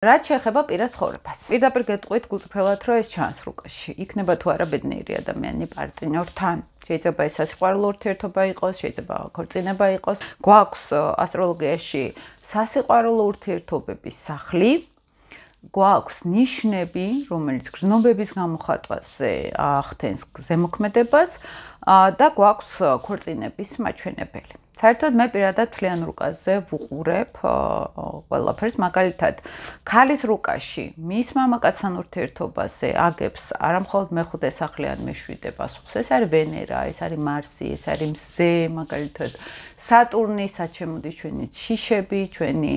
რაც შეეხება პირად ცხოვრებას. პირდაპირ გეტყვით გულწრფელად, რომ ეს ჩანს რუკაში. იქნება თუ არა ბედნიერი ადამიანი პარტნიორთან. შეიძლება ეს სასიყვარულო ურთიერთობა იყოს, შეიძლება ქორწინება იყოს. გვაქვს ასტროლოგიაში სასიყვარულო ურთიერთობების სახლი. გვაქვს ნიშნები, რომელიც გრძნობების გამოხატვაზე ახდენს ზემოქმედებას და გვაქვს ქორწინების მაჩვენებელი. საერთოდ მე პირადად თლიან რუკაზე ვუყურებ ყველაფერს, მაგალითად, ქალის რუკაში მის მამაკაცთან ურთიერთობაზე აგებს არამხოლოდ მეხუთე სახლი ან მეშვიდე პასუხს. ეს არის ვენერა, ეს არის მარსი, ეს არის მზე, მაგალითად, სატურნი, რაც შემოდის ჩვენი შიშები, ჩვენი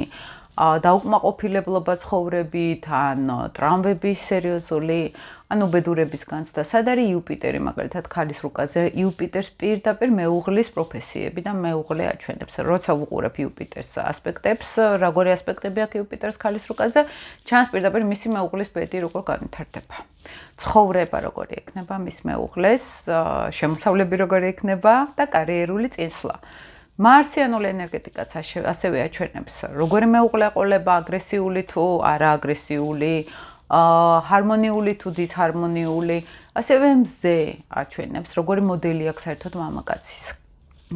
დაუკმაყოფილებლობა ცხოვრებით, ან ტრავმების სერიოზული, ან უბედურების განცდა. სად არის იუპიტერი, მაგალითად, ქალის რუკაზე? იუპიტერს პირდაპირ მეუღლის პროფესიები და მეუღლე აჩვენებს. როცა ვუყურებ იუპიტერს ასპექტებს, როგორი ასპექტები აქვს იუპიტერს ქალის რუკაზე, ჩანს პირდაპირ მისი მეუღლის ბედი როგორ განვითარდება. ცხოვრება როგორი ექნება მის მეუღლეს, შემოსავლები როგორი ექნება და კარიერული წინსვლა. მარსიანული ენერგეტიკაც ასევე აჩვენებს, როგორი მეუღლე ყოლება, აგრესიული თუ არა აგრესიული, ჰარმონიული თუ დისჰარმონიული, ასევე მზე აჩვენებს, როგორი მოდელი აქვს საერთოდ მამაკაცის.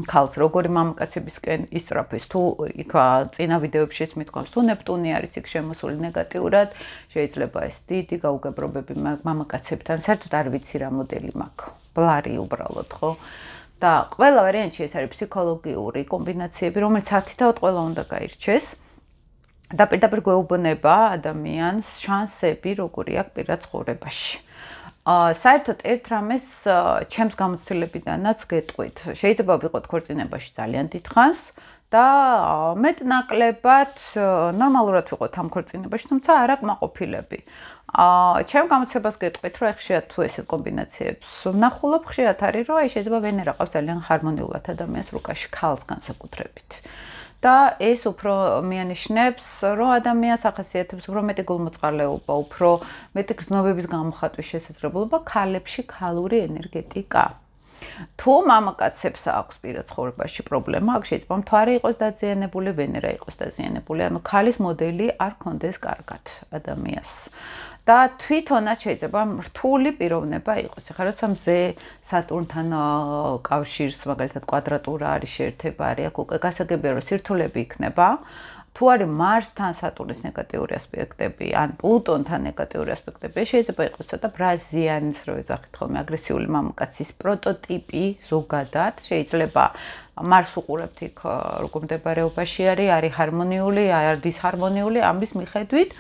ქალს, როგორი მამაკაცებისკენ ისწრაფეს, თუ იქ წინა ვიდეოებშიც მithქვამს, თუ ნეპტუნი არის იქ შემოსული ნეგატიურად, შეიძლება ეს დიდი გაუგებრობები მამაკაცებთან, საერთოდ არ ვიცი რა მოდელი მაქვს, ბლარი უბრალოდ, ხო? და ყველა ვარიანტში ეს არის ფსიქოლოგიური კომბინაციები, რომელიც ათითაოდ ყველა უნდა გაირჩეს. და პირდაპირ გვეუბნება ადამიანს შანსები, როგორი აქვს პირად ცხოვრებაში. საერთოდ ერთ რამეს ჩემს გამოცდილებიდანაც გეტყვით. შეიძლება ვიყოთ ქორწინებაში ძალიან დიდხანს და მეტნაკლებად ნორმალურად ვიყოთ ამ ქორწინებაში, თუმცა არ აკმაყოფილები. ჩემ გამოცებას გეტყვით, რომ ხშირად თუ ესეთ კომბინაციებს ვნახულობ, ხშირად არის, რომ შეიძლება ვენერა ყავს ძალიან ჰარმონიულად ადამიანს რუკაში, ქალს განსაკუთრებით. და ეს უფრო მიანიშნებს, რომ ადამიანს ახასიათებს უფრო მეტი გულმოწყალეობა, უფრო მეტი გრძნობების გამოხატვის შესაძლებლობა ქალებში ქალური ენერგეტიკა. თუ მამაკაცებს აქვს პირად ცხოვრებაში პრობლემა, აქ შეიძლება მთვარე იყოს დაზიანებული, ვენერა იყოს დაზიანებული, ანუ ქალის მოდელი არ ქონდეს კარგად ადამიანს. და თვითონაც შეიძლება რთული პიროვნება იყოს. ახლა როცა მზე სატურნთან კავშირს, მაგალითად, კვადრატურა არის, შეერთება არის, აქ უკვე გასაგებია, რომ სირთულები იქნება. თუ არის მარსთან სატურნის ნეგატიური ასპექტები, ან პლუტონთან ნეგატიური ასპექტები, შეიძლება იყოს ცოტა ბრაზიანის, რო ეძახით ხოლმე, აგრესიული მამაკაცის პროტოტიპი ზოგადად, შეიძლება მარს უყურებთ იქ როგორ მდებარეობაში არის ჰარმონიული, არ დისჰარმონიული, ამის მიხედვით